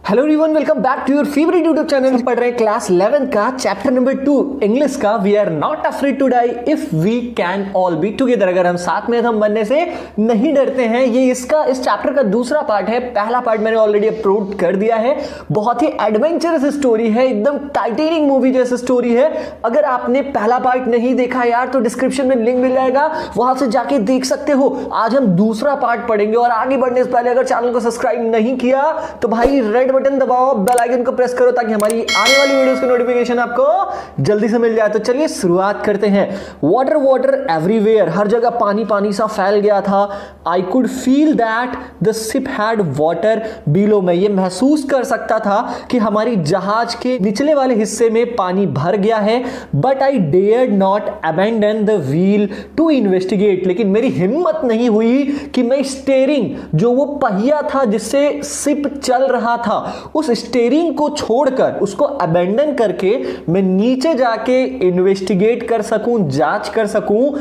Hello everyone, welcome back to your favourite YouTube channel. हम पढ़ रहे हैं क्लास 11 का चैप्टर नंबर 2 इंग्लिश का। We are not afraid to die if we can all be together. अगर हम साथ में हम बनने से नहीं डरते हैं। ये इस चैप्टर का दूसरा पार्ट है। पहला पार्ट मैंने ऑलरेडी अपलोड कर दिया है। बहुत ही एडवेंचरस स्टोरी है, एकदम टाइटैनिक मूवी जैसी स्टोरी है। अगर आपने पहला पार्ट नहीं देखा यार तो डिस्क्रिप्शन में लिंक मिल जाएगा, वहां से जाके देख सकते हो। आज हम दूसरा पार्ट पढ़ेंगे और आगे बढ़ने से पहले अगर चैनल को सब्सक्राइब नहीं किया तो भाई रेड बटन दबाओ, बेल आइकन को प्रेस करो ताकि हमारी आने वाली वीडियोस की नोटिफिकेशन आपको जल्दी से मिल जाए। तो चलिए शुरुआत करते हैं। वाटर वाटर एवरीवेयर, हर जगह पानी पानी सा फैल गया था। I could feel that the ship had water below, मैं ये महसूस कर सकता था कि हमारी जहाज के निचले वाले हिस्से में पानी भर गया है। But I dared not abandon the wheel to investigate, लेकिन मेरी हिम्मत नहीं हुई कि मैं स्टीयरिंग, जो वो पहिया था जिससे शिप चल रहा था, उस स्टीयरिंग को छोड़कर, उसको अबैंडन करके मैं नीचे जाके इन्वेस्टिगेट कर सकूं, जांच कर सकूं,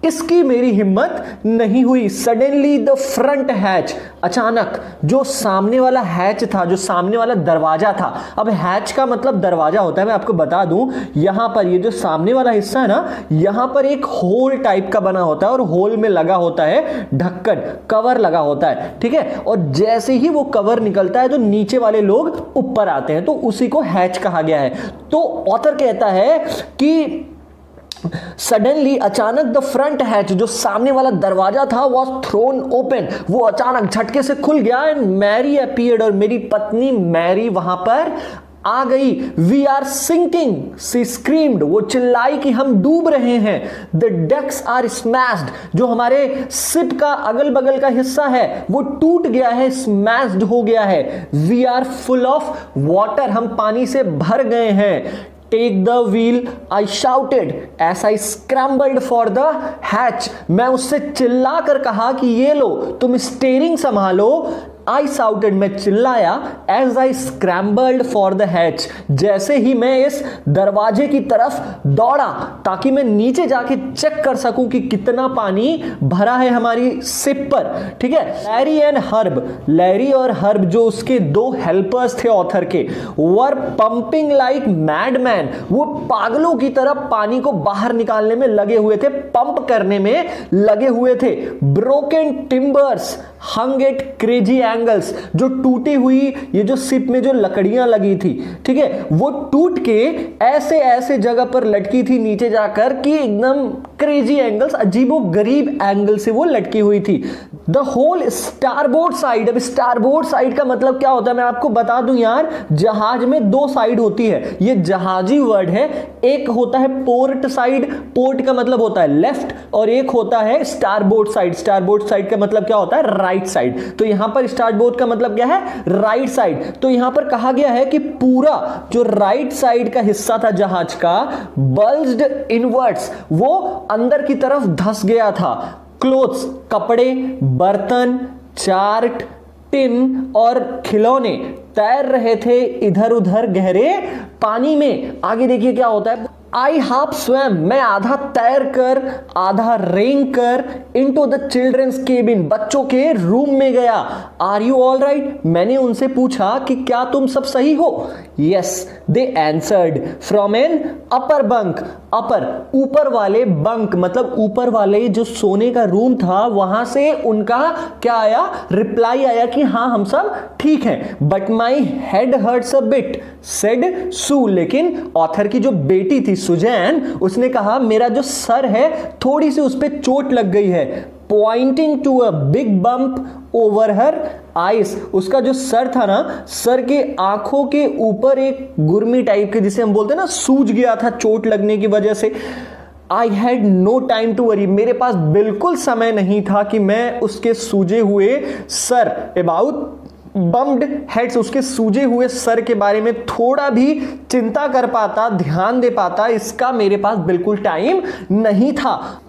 इसकी मेरी हिम्मत नहीं हुई। सडनली द फ्रंट हैच, अचानक जो सामने वाला हैच था, जो सामने वाला दरवाजा था। अब हैच का मतलब दरवाजा होता है, मैं आपको बता दूं। यहां पर ये जो सामने वाला हिस्सा है ना, यहां पर एक होल टाइप का बना होता है और होल में लगा होता है ढक्कन, कवर लगा होता है, ठीक है। और जैसे ही वो कवर निकलता है तो नीचे वाले लोग ऊपर आते हैं, तो उसी को हैच कहा गया है। तो ऑथर कहता है कि सडनली, अचानक, द फ्रंट हैच, जो सामने वाला दरवाजा था, वॉज थ्रोन ओपन, वो अचानक झटके से खुल गया। एंड मैरी अपीयर्ड, और मेरी पत्नी मैरी वहां पर आ गई। We are sinking, she screamed, वो चिल्लाई कि हम डूब रहे हैं। द डेक्स आर स्मैश्ड, जो हमारे शिप का अगल बगल का हिस्सा है वो टूट गया है, स्मैश्ड हो गया है। We are full of water, हम पानी से भर गए हैं। Take the wheel, I shouted as I scrambled for the hatch, मैं उससे चिल्ला कर कहा कि ये लो, तुम स्टीयरिंग संभालो। I shouted, मैं चिल्लाया। As I scrambled for the hatch, जैसे ही मैं इस दरवाजे की तरफ दौड़ा ताकि मैं नीचे जाके चेक कर सकूं कि कितना पानी भरा है हमारी शिप पर, ठीक है। लैरी एंड हर्ब, लैरी और हर्ब जो उसके दो हेल्पर्स थे ऑथर के, वर पंपिंग लाइक मैडमैन, वो पागलों की तरह पानी को बाहर निकालने में लगे हुए थे, पंप करने में लगे हुए थे। ब्रोकन टिम्बर्स हंग एट क्रेजी एंगल्स, जो टूटी हुई ये जो शिप में जो लकड़ियां लगी थी, ठीक है, वो टूट के ऐसे ऐसे जगह पर लटकी थी नीचे जाकर कि एकदम क्रेजी एंगल्स, अजीबो गरीब एंगल से वो लटकी हुई थी। द होल स्टारबोर्ड साइड, अब स्टारबोर्ड साइड का मतलब क्या होता है मैं आपको बता दूं यार। जहाज में दो साइड होती है, ये जहाजी वर्ड है। एक होता है पोर्ट साइड, पोर्ट का मतलब होता है लेफ्ट, और एक होता है स्टारबोर्ड साइड, स्टारबोर्ड साइड का मतलब क्या होता है राइट साइड। तो यहां पर स्टारबोर्ड का मतलब क्या है, राइट साइड। तो यहां पर कहा गया है कि पूरा जो राइट साइड का हिस्सा था जहाज का, बल्ज्ड इनवर्ट्स, वो अंदर की तरफ धंस गया था। क्लोथ्स, कपड़े, बर्तन, चार्ट, टिन और खिलौने तैर रहे थे इधर उधर गहरे पानी में। आगे देखिए क्या होता है। आई हाफ स्वैम, मैं आधा तैर कर आधा रेंग कर इनटू द चिल्ड्रंस केबिन, बच्चों के रूम में गया। आर यू ऑल राइट, मैंने उनसे पूछा कि क्या तुम सब सही हो। Yes they answered from an upper bunk, upper ऊपर वाले, बंक मतलब ऊपर वाले जो सोने का रूम था, वहां से उनका क्या आया, रिप्लाई आया कि हाँ हम सब ठीक हैं। But my head hurts a bit said Sue, लेकिन ऑथर की जो बेटी थी सुजैन, उसने कहा मेरा जो सर है थोड़ी सी उस पर चोट लग गई है। Pointing to a big bump over her eyes, उसका जो सर था ना, सर के आंखों के ऊपर एक गुरमी टाइप के, जिसे हम बोलते हैं ना, सूज गया था चोट लगने की वजह से। I had no time to worry, मेरे पास बिल्कुल समय नहीं था कि मैं उसके सूजे हुए सर, अबाउट बम्ड हेड्स, उसके सूजे हुए सर के बारे में थोड़ा भी चिंता कर पाता, ध्यान दे पाता, इसका मेरे पास बिल्कुल टाइम नहीं था।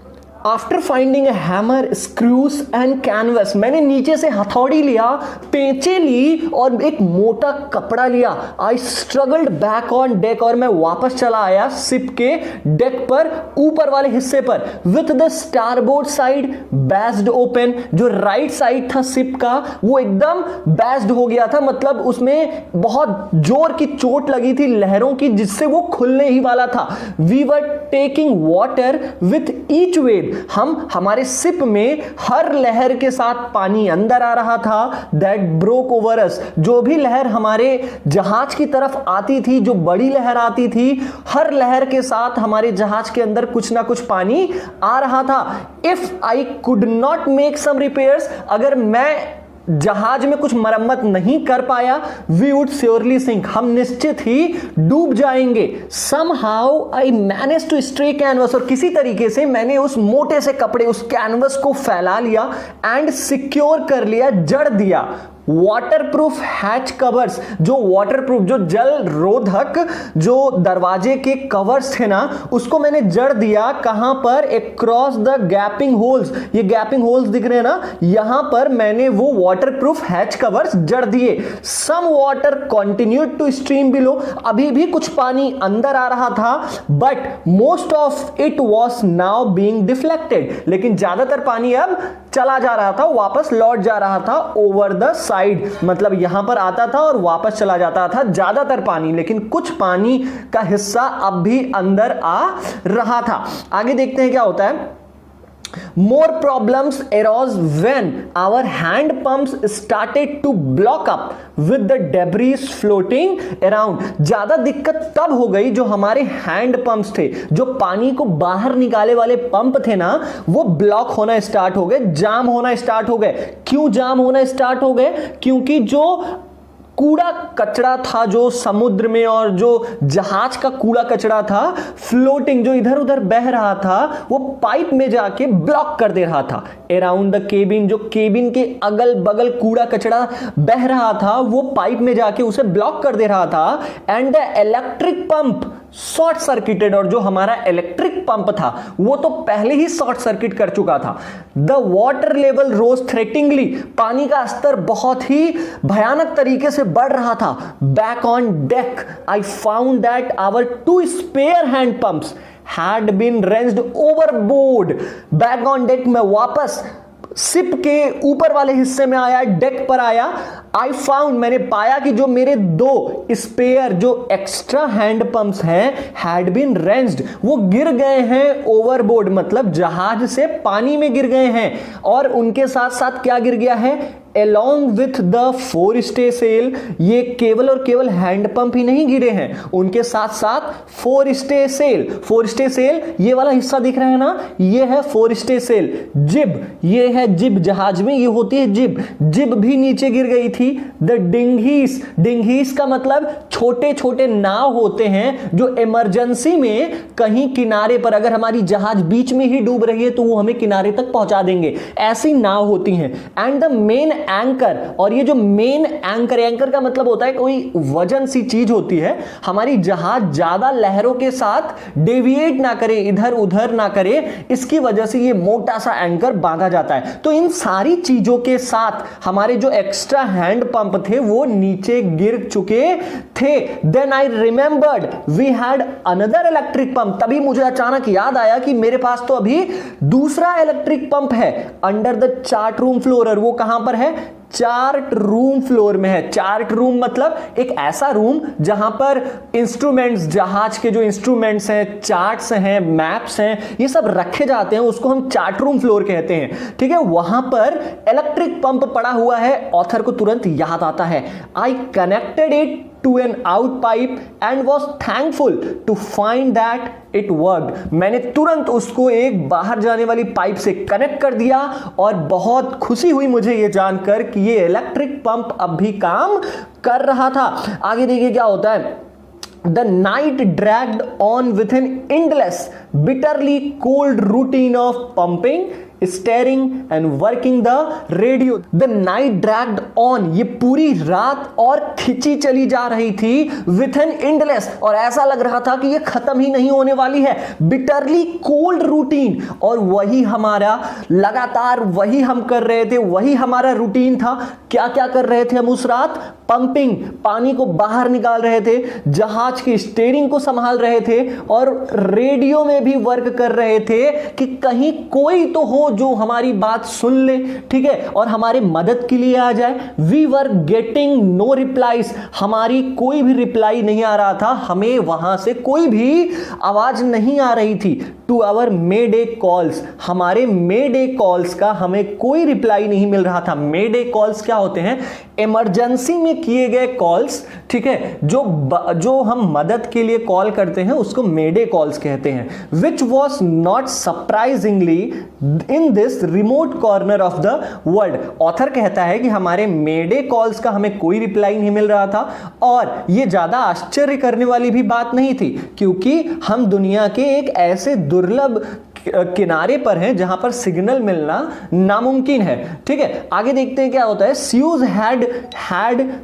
After finding a hammer, screws and canvas, मैंने नीचे से हथौड़ी लिया, पेंचे ली और एक मोटा कपड़ा लिया। आई स्ट्रगल्ड बैक ऑन डेक, और मैं वापस चला आया शिप के डेक पर, ऊपर वाले हिस्से पर। With the starboard side bashed open, जो राइट साइड था शिप का वो एकदम बैस्ड हो गया था, मतलब उसमें बहुत जोर की चोट लगी थी लहरों की, जिससे वो खुलने ही वाला था। We were taking water with each wave, हम हमारे शिप में हर लहर के साथ पानी अंदर आ रहा था। दैट ब्रोक ओवर अस, जो भी लहर हमारे जहाज की तरफ आती थी, जो बड़ी लहर आती थी, हर लहर के साथ हमारे जहाज के अंदर कुछ ना कुछ पानी आ रहा था। If I could not make some repairs, अगर मैं जहाज में कुछ मरम्मत नहीं कर पाया, वी वुड श्योरली सिंक, हम निश्चित ही डूब जाएंगे। Somehow I manage to stretch canvas, और किसी तरीके से मैंने उस मोटे से कपड़े, उस कैनवस को फैला लिया एंड सिक्योर कर लिया, जड़ दिया। वाटरप्रूफ हैच कवर्स, जो वाटरप्रूफ, जो जल रोधक जो दरवाजे के कवर्स थे ना, उसको मैंने जड़ दिया। कहां पर? अक्रॉस द गैपिंग होल्स, ये गैपिंग होल्स दिख रहे हैं ना, यहां पर मैंने वो वाटरप्रूफ हैच कवर्स जड़ दिए। Some water continued to stream below, अभी भी कुछ पानी अंदर आ रहा था, but most of it was now being deflected, लेकिन ज्यादातर पानी अब चला जा रहा था, वापस लौट जा रहा था। ओवर द साइड, मतलब यहां पर आता था और वापस चला जाता था ज्यादातर पानी, लेकिन कुछ पानी का हिस्सा अब भी अंदर आ रहा था। आगे देखते हैं क्या होता है। More problems arose when our hand pumps started to block up with the debris floating around. ज्यादा दिक्कत तब हो गई जो हमारे हैंड पंप्स थे, जो पानी को बाहर निकाले वाले पंप थे ना, वो ब्लॉक होना स्टार्ट हो गए, जाम होना स्टार्ट हो गए। क्यों जाम होना स्टार्ट हो गए? क्योंकि जो कूड़ा कचरा था जो समुद्र में, और जो जहाज का कूड़ा कचरा था फ्लोटिंग, जो इधर उधर बह रहा था, वो पाइप में जाके ब्लॉक कर दे रहा था। अराउंड द केबिन, जो केबिन के अगल बगल कूड़ा कचरा बह रहा था, वो पाइप में जाके उसे ब्लॉक कर दे रहा था। And the electric pump short circuited, और जो हमारा इलेक्ट्रिक पंप था वो तो पहले ही शॉर्ट सर्किट कर चुका था। The water level rose threateningly, पानी का स्तर बहुत ही भयानक तरीके से बढ़ रहा था। Back on deck I found that our 2 spare hand pumps had been wrenched overboard. Back on deck में वापस शिप के ऊपर वाले हिस्से में आया, डेक पर आया। आई फाउंड, मैंने पाया कि जो मेरे 2 स्पेयर, जो एक्स्ट्रा हैंड पंप्स हैं, हैड बीन रेंज्ड, वो गिर गए हैं ओवरबोर्ड, मतलब जहाज से पानी में गिर गए हैं। और उनके साथ साथ क्या गिर गया है? Along with the forestay sail, ये केवल और केवल हैंड पंप ही नहीं गिरे हैं, उनके साथ साथ फोरस्टे सेल। फोरस्टे सेल ये वाला हिस्सा दिख रहा है ना, ये है फोरस्टे सेल। जिब, ये है जिब, जहाज में ये होती है जिब, जिब भी नीचे गिर गई थी। द डिंगीस, डिंगीस का मतलब छोटे छोटे नाव होते हैं जो इमरजेंसी में कहीं किनारे पर, अगर हमारी जहाज बीच में ही डूब रही है तो वो हमें किनारे तक पहुंचा देंगे, ऐसी नाव होती हैं। एंड द मेन एंकर, और ये जो मेन एंकर, एंकर का मतलब होता है कोई वजन सी चीज होती है, हमारी जहाज ज्यादा लहरों के साथ डेविएट ना करे, इधर उधर ना करे, इसकी वजह से ये मोटा सा एंकर बांधा जाता है। तो इन सारी चीजों के साथ हमारे जो एक्स्ट्रा हैंड पंप थे वो नीचे गिर चुके थे। Then I remembered we had another electric pump, तभी मुझे अचानक याद आया कि मेरे पास तो अभी दूसरा इलेक्ट्रिक पंप है under the chart room floor. और वो कहां पर है? चार्ट रूम फ्लोर में है। चार्ट रूम मतलब एक ऐसा रूम जहां पर इंस्ट्रूमेंट्स, जहाज के जो इंस्ट्रूमेंट्स हैं, चार्ट्स हैं, मैप्स हैं, ये सब रखे जाते हैं, उसको हम चार्ट रूम फ्लोर कहते हैं। ठीक है, वहां पर इलेक्ट्रिक पंप पड़ा हुआ है। ऑथर को तुरंत याद आता है, I connected it to an out pipe and was thankful to find that it worked। मैंने तुरंत उसको एक बाहर जाने वाली पाइप से कनेक्ट कर दिया और बहुत खुशी हुई मुझे ये जानकर कि ये इलेक्ट्रिक पंप अब भी काम कर रहा था। आगे देखिए क्या होता है। The night dragged on with an endless, bitterly cold routine of pumping steering and working the radio. The night dragged on, ये पूरी रात और खिंची चली जा रही थी विथ एन एंडलेस, और ऐसा लग रहा था कि ये खत्म ही नहीं होने वाली है, बिटरली कोल्ड रूटीन। और वही हमारा लगातार वही हम कर रहे थे, वही हमारा रूटीन था। क्या क्या कर रहे थे हम उस रात? पंपिंग, पानी को बाहर निकाल रहे थे, जहाज की स्टीयरिंग को संभाल रहे थे, और रेडियो में भी वर्क कर रहे थे कि कहीं कोई तो हो जो हमारी बात सुन ले, ठीक है, और हमारे मदद के लिए आ जाए। We were getting no replies, हमारी कोई भी रिप्लाई नहीं आ रहा था, हमें वहां से कोई भी आवाज नहीं आ रही थी। टू आवर मेडे कॉल्स, हमारे मेडे कॉल्स का हमें कोई रिप्लाई नहीं मिल रहा था। मेडे कॉल्स क्या होते हैं? इमरजेंसी में किए गए कॉल्स, ठीक है, जो हम मदद के लिए कॉल करते हैं उसको मेडे कॉल्स कहते हैं। Which was not surprisingly in this remote corner of the world. Author कहता है कि हमारे मेडे कॉल्स का हमें कोई रिप्लाई नहीं मिल रहा था, और यह ज्यादा आश्चर्य करने वाली भी बात नहीं थी, क्योंकि हम दुनिया के एक ऐसे दुर्लभ किनारे पर हैं जहां पर सिग्नल मिलना नामुमकिन है, ठीक है। आगे देखते हैं क्या होता है। स्यूज हैड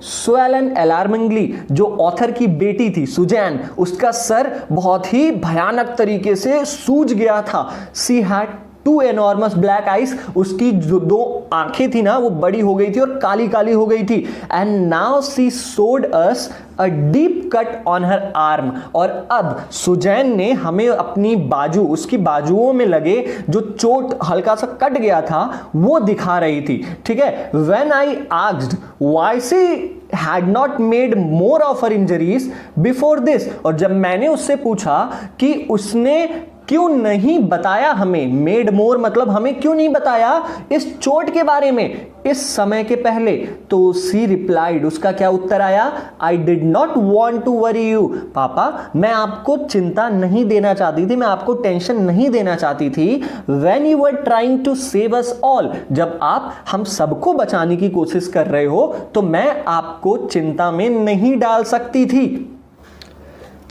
swollen alarmingly, जो ऑथर की बेटी थी सुजैन, उसका सर बहुत ही भयानक तरीके से सूज गया था। She had two enormous black eyes, उसकी जो दो आंखें थी ना वो बड़ी हो गई थी और काली काली हो गई थी। And now she sewed us a deep cut on her arm, और अब सुजैन ने हमें अपनी बाजू, उसकी बाजुओं में लगे जो चोट हल्का सा कट गया था वो दिखा रही थी, ठीक है। When I asked why she had not made more of her injuries before this, और जब मैंने उससे पूछा कि उसने क्यों नहीं बताया हमें, मेड मोर मतलब हमें क्यों नहीं बताया इस चोट के बारे में इस समय के पहले, तो सी रिप्लाइड, उसका क्या उत्तर आया? I did not want to worry you, पापा मैं आपको चिंता नहीं देना चाहती थी, मैं आपको टेंशन नहीं देना चाहती थी। When you were trying to save us all, जब आप हम सबको बचाने की कोशिश कर रहे हो तो मैं आपको चिंता में नहीं डाल सकती थी।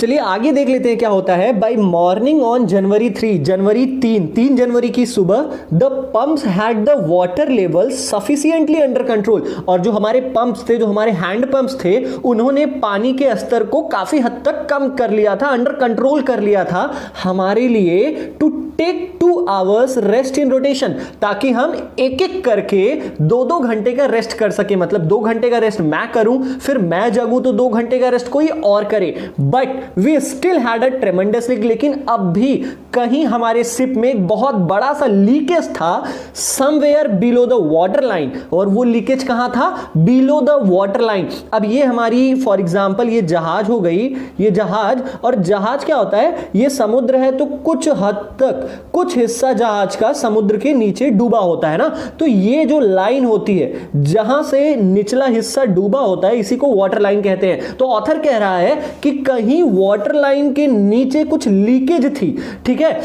चलिए आगे देख लेते हैं क्या होता है। बाई मॉर्निंग ऑन जनवरी 3, जनवरी 3 जनवरी की सुबह, the pumps had the water level sufficiently under control, और जो हमारे पंप्स थे, जो हमारे हैंड पंप्स थे, उन्होंने पानी के स्तर को काफी हद तक कम कर लिया था, अंडर कंट्रोल कर लिया था हमारे लिए। To take 2 hours rest in rotation, ताकि हम एक एक करके 2-2 घंटे का रेस्ट कर सके, मतलब 2 घंटे का रेस्ट मैं करूं, फिर मैं जगूं तो 2 घंटे का रेस्ट कोई और करे। But we still had a tremendous leak, लेकिन अब भी कहीं हमारे शिप में एक बहुत बड़ा सा लीकेज था, somewhere below the water line, और वो लीकेज कहां था? Below the water line. अब ये हमारी फॉर एग्जांपल ये जहाज हो गई, ये जहाज, और जहाज क्या होता है? ये समुद्र है, तो कुछ हद तक कुछ हिस्सा जहाज का समुद्र के नीचे डूबा होता है ना, तो ये जो लाइन होती है जहां से निचला हिस्सा डूबा होता है, इसी को वाटर लाइन कहते हैं। तो ऑथर कह रहा है कि कहीं वाटर लाइन के नीचे कुछ लीकेज थी, ठीक है।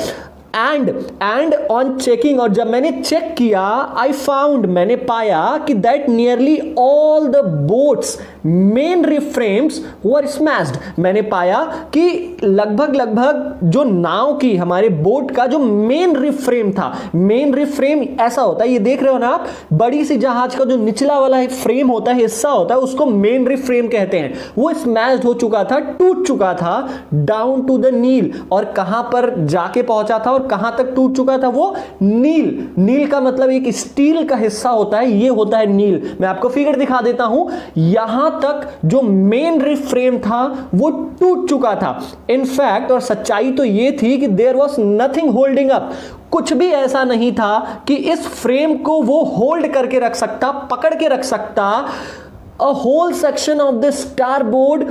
एंड ऑन चेकिंग, और जब मैंने चेक किया, आई फाउंड, मैंने पाया कि that nearly all the boats main reframes were smashed, मैंने पाया कि लगभग जो नाव की, हमारे बोट का जो मेन रिफ्रेम था, मेन रिफ्रेम ऐसा होता है, ये देख रहे हो ना आप, बड़ी सी जहाज का जो निचला वाला फ्रेम होता है, हिस्सा होता है, उसको मेन रिफ्रेम कहते हैं, वो स्मैश्ड हो चुका था, टूट चुका था, डाउन टू द नील, और कहां पर जाके पहुंचा था, कहां तक टूट चुका था? वो नील। नील का मतलब एक स्टील का हिस्सा होता है, ये होता है नील। मैं आपको फिगर दिखा देता हूं, यहां तक जो मेन रिफ्रेम था वो टूट चुका था। इनफैक्ट, और सच्चाई तो ये थी कि there was nothing holding up, कुछ भी ऐसा नहीं था कि इस फ्रेम को वो होल्ड करके रख सकता, पकड़ के रख सकता। A whole section of the starboard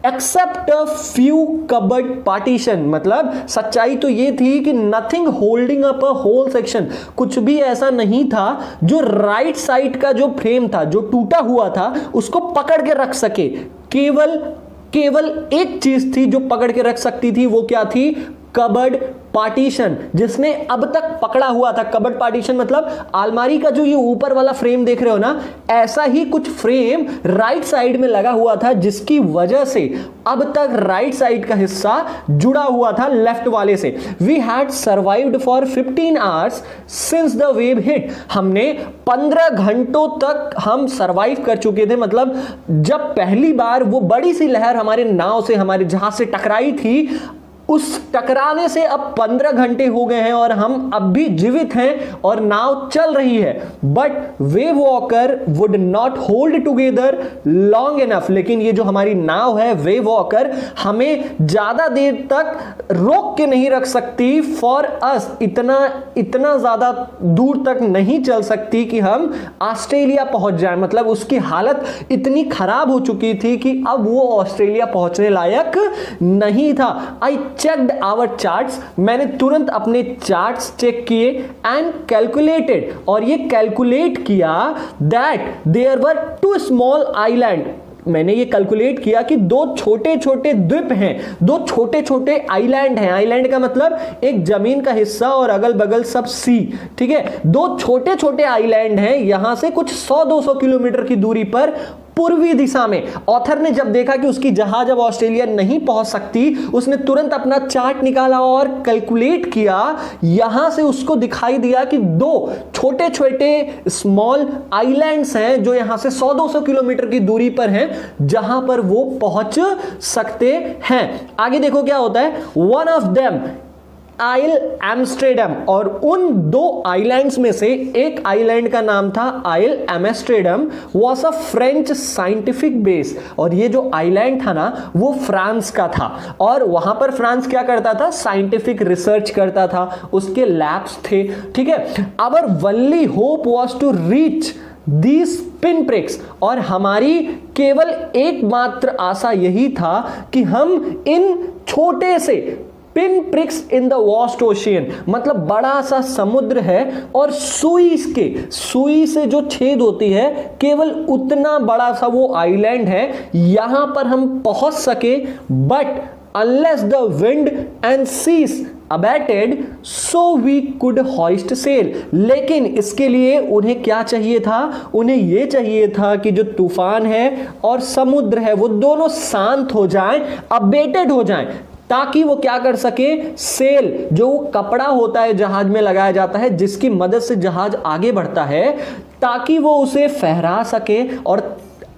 except a few cupboard partition, मतलब सच्चाई तो ये थी कि nothing holding up a whole section, कुछ भी ऐसा नहीं था जो राइट साइड का जो फ्रेम था, जो टूटा हुआ था, उसको पकड़ के रख सके। केवल एक चीज थी जो पकड़ के रख सकती थी, वो क्या थी? कबर्ड पार्टीशन, जिसने अब तक पकड़ा हुआ था। कबर्ड पार्टीशन मतलब अलमारी का जो ये ऊपर वाला फ्रेम देख रहे हो ना, ऐसा ही कुछ फ्रेम राइट साइड में लगा हुआ था, जिसकी वजह से अब तक राइट साइड का हिस्सा जुड़ा हुआ था लेफ्ट वाले से। We had survived for 15 hours since the wave hit. हमने 15 घंटों तक हम सर्वाइव कर चुके थे। मतलब जब पहली बार वो बड़ी सी लहर हमारे नाव से, हमारे जहाज से टकराई थी, उस टकराने से अब 15 घंटे हो गए हैं और हम अब भी जीवित हैं और नाव चल रही है। But wave walker would not hold together long enough. लेकिन ये जो हमारी नाव है वेव वॉकर, हमें ज्यादा देर तक रोक के नहीं रख सकती। फॉर अस, इतना ज्यादा दूर तक नहीं चल सकती कि हम ऑस्ट्रेलिया पहुंच जाए। मतलब उसकी हालत इतनी खराब हो चुकी थी कि अब वो ऑस्ट्रेलिया पहुंचने लायक नहीं था। आई चेक्ड आवर चार्ट्स, मैंने तुरंत अपने चार्ट्स चेक किए एंड कैलकुलेटेड, और ये कैलकुलेट किया that there were 2 small island. मैंने ये कैलकुलेट किया कि 2 छोटे छोटे द्वीप हैं, 2 छोटे छोटे आइलैंड हैं। आइलैंड का मतलब एक जमीन का हिस्सा और अगल बगल सब सी, ठीक है। 2 छोटे छोटे आइलैंड हैं, यहां से कुछ 100-200 किलोमीटर की दूरी पर पूर्वी दिशा में। ऑथर ने जब देखा कि उसकी जहाज अब ऑस्ट्रेलिया नहीं पहुंच सकती, उसने तुरंत अपना चार्ट निकाला और कैलकुलेट किया। यहां से उसको दिखाई दिया कि 2 छोटे छोटे स्मॉल आइलैंड्स हैं जो यहां से 100-200 किलोमीटर की दूरी पर हैं, जहां पर वो पहुंच सकते हैं। आगे देखो क्या होता है। One of them isle Amsterdam, और उन 2 आइलैंड्स में से एक आइलैंड का नाम था Isle Amsterdam, was a French scientific base. और ये जो आइलैंड था ना, वो फ्रांस का था, और वहां पर फ्रांस क्या करता था, साइंटिफिक रिसर्च करता था, उसके लैब्स थे, ठीक है। Our only hope was to reach these pinpricks, और हमारी केवल एकमात्र आशा यही था कि हम इन छोटे से pin prix in the vast ocean, मतलब बड़ा सा समुद्र है और सुई से जो छेद होती है, केवल उतना बड़ा सा वो आइलैंड है, यहां पर हम पहुंच सके। But unless the wind and seas abated so we could hoist sail. लेकिन इसके लिए उन्हें क्या चाहिए था, उन्हें यह चाहिए था कि जो तूफान है और समुद्र है वो दोनों शांत हो जाएं, अबेटेड हो जाएं, ताकि वो क्या कर सके, सेल जो कपड़ा होता है जहाज में लगाया जाता है, जिसकी मदद से जहाज आगे बढ़ता है, ताकि वो उसे फहरा सके और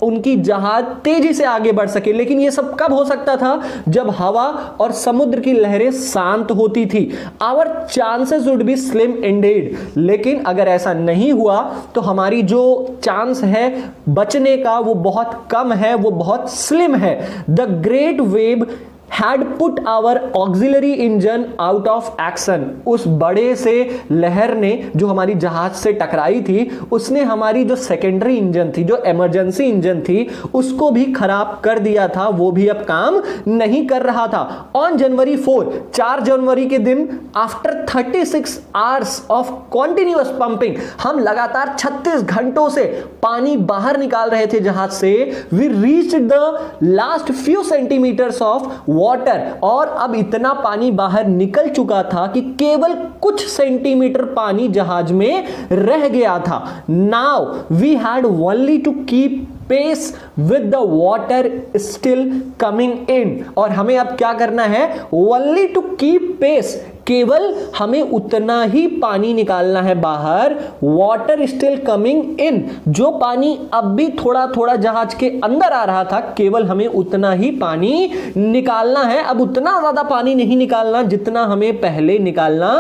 उनकी जहाज तेजी से आगे बढ़ सके। लेकिन ये सब कब हो सकता था, जब हवा और समुद्र की लहरें शांत होती थी। Our chances would be slim indeed, लेकिन अगर ऐसा नहीं हुआ तो हमारी जो चांस है बचने का वो बहुत कम है, वो बहुत स्लिम है। The great wave had put our auxiliary engine out of action। उस बड़े से लहर ने जो हमारी जहाज से टकराई थी, उसने हमारी जो सेकेंडरी इंजन थी, जो इमरजेंसी इंजन थी, उसको भी खराब कर दिया था, वो भी अब काम नहीं कर रहा था। ऑन जनवरी 4 जनवरी के दिन, after 36 hours of continuous pumping, हम लगातार 36 घंटों से पानी बाहर निकाल रहे थे जहाज से। We reached the last few centimetres of water, और अब इतना पानी बाहर निकल चुका था कि केवल कुछ सेंटीमीटर पानी जहाज में रह गया था। Now we had only to keep pace with the water still coming in, और हमें अब क्या करना है, ओनली टू कीप पेस, केवल हमें उतना ही पानी निकालना है बाहर। वाटर स्टिल कमिंग इन, जो पानी अब भी थोड़ा थोड़ा जहाज के अंदर आ रहा था, केवल हमें उतना ही पानी निकालना है। अब उतना ज्यादा पानी नहीं निकालना जितना हमें पहले निकालना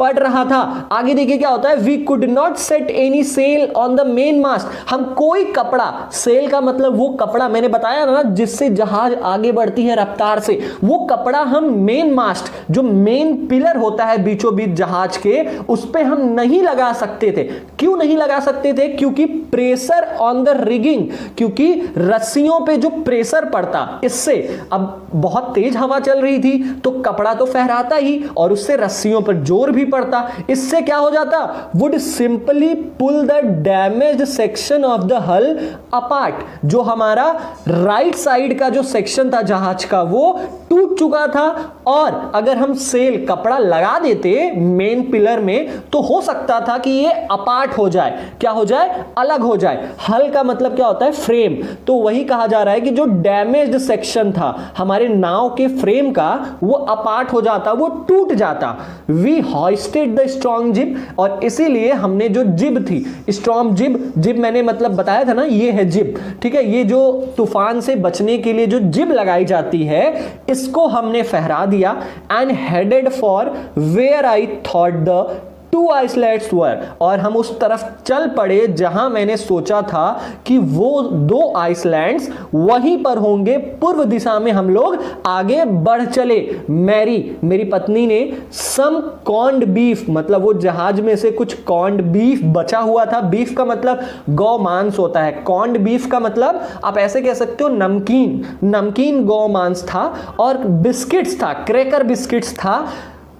पड़ रहा था। आगे देखिए क्या होता है। We could not set any sail on the main mast, हम कोई कपड़ा, सेल का मतलब वो कपड़ा मैंने बताया ना जिससे जहाज आगे बढ़ती है रफ्तार से, वो कपड़ा हम मेन मास्ट, जो मेन पिलर पिलर होता है बीचों बीच जहाज के, उस पे हम नहीं लगा सकते थे। क्यों नहीं लगा सकते थे? क्योंकि प्रेशर ऑन द रिगिंग, क्योंकि रस्सियों पे जो प्रेशर पड़ता, इससे अब बहुत तेज हवा चल रही थी तो कपड़ा तो फहराता ही और उससे रस्सियों पर जोर भी पड़ता। इससे क्या हो जाता? Would simply pull the damaged section of the hull apart. जो हमारा राइट साइड का जो सेक्शन था जहाज का वो टूट चुका था, और अगर हम सेल कपड़ा लगा देते मेन पिलर में तो हो सकता था कि ये अपार्ट हो जाए। क्या हो जाए? अलग हो जाए। हल का मतलब क्या होता है? फ्रेम। तो वही कहा जा रहा है कि जो डैमेज्ड सेक्शन था हमारे नाव के फ्रेम का वो अपार्ट हो जाता, वो टूट जाता। वी हॉइस्टेड द स्ट्रॉन्ग जिब, और इसीलिए हमने जो जिब थी, स्ट्रॉन्ग जिब, जिब मैंने मतलब बताया था ना, ये है जिब, ठीक है। ये जो तूफान से बचने के लिए जो जिब लगाई जाती है इसको हमने फहरा दिया। And headed for where I thought the two islands were, और हम उस तरफ चल पड़े जहां मैंने सोचा था कि वो दो आइसलैंड्स वहीं पर होंगे। पूर्व दिशा में हम लोग आगे बढ़ चले। मैरी, मेरी पत्नी ने सम कॉन्ड बीफ, मतलब वो जहाज में से कुछ कॉन्ड बीफ बचा हुआ था। बीफ का मतलब गौ मांस होता है, कॉन्ड बीफ का मतलब आप ऐसे कह सकते हो नमकीन, नमकीन गौ मांस था, और बिस्किट्स था, क्रैकर बिस्किट्स था।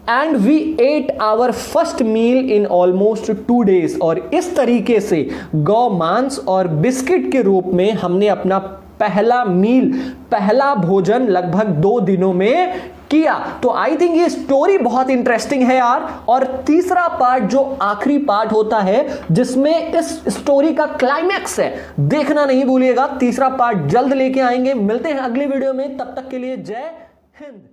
And we ate our first meal in almost 2 days, और इस तरीके से गौ मांस और बिस्किट के रूप में हमने अपना पहला मील, पहला भोजन लगभग 2 दिनों में किया। तो आई थिंक ये स्टोरी बहुत इंटरेस्टिंग है यार। और तीसरा पार्ट जो आखिरी पार्ट होता है जिसमें इस स्टोरी का क्लाइमैक्स है, देखना नहीं भूलिएगा। तीसरा पार्ट जल्द लेके आएंगे। मिलते हैं अगली वीडियो में, तब तक के लिए जय हिंद।